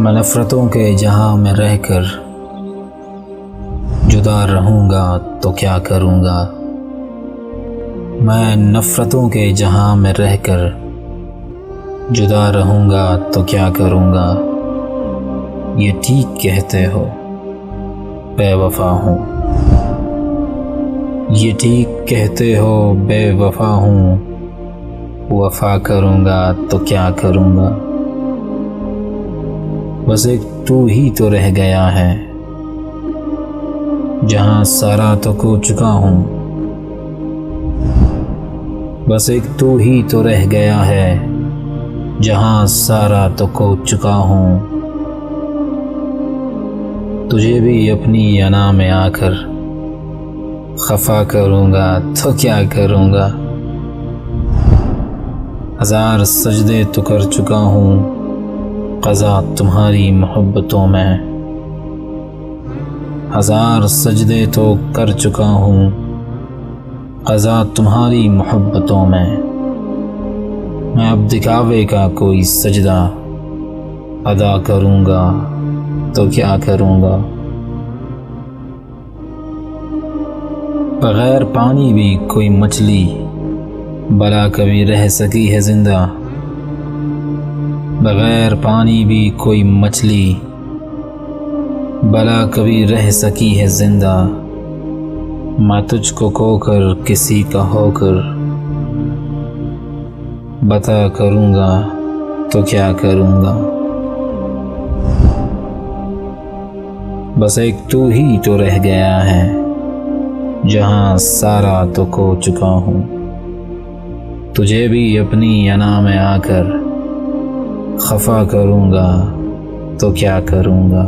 मैं नफ़रतों के जहां में रहकर जुदा रहूँगा तो क्या करूँगा। मैं नफ़रतों के जहां में रहकर जुदा रहूँगा तो क्या करूँगा। ये ठीक कहते हो बेवफ़ा हूँ, ये ठीक कहते हो बेवफ़ा हूँ। वफ़ा करूँगा तो क्या करूँगा। बस एक तू ही तो रह गया है, जहाँ सारा तो खो चुका हूँ। बस एक तू ही तो रह गया है, जहाँ सारा तो खो चुका हूँ। तुझे भी अपनी अना में आकर खफा करूँगा तो क्या करूँगा। हज़ार सजदे तो कर चुका हूँ क़ज़ा तुम्हारी मोहब्बतों में। हज़ार सजदे तो कर चुका हूँ क़ज़ा तुम्हारी मोहब्बतों में। मैं अब दिखावे का कोई सजदा अदा करूँगा तो क्या करूँगा। बग़ैर पानी भी कोई मछली भला कभी रह सकी है ज़िंदा। बग़ैर पानी भी कोई मछली भला कभी रह सकी है ज़िंदा। मैं तुझको खोकर किसी का होकर बता करूँगा तो क्या करूँगा। बस एक तू ही तो रह गया है, जहाँ सारा तो खो चुका हूँ। तुझे भी अपनी अना में आकर खफा करूँगा तो क्या करूँगा।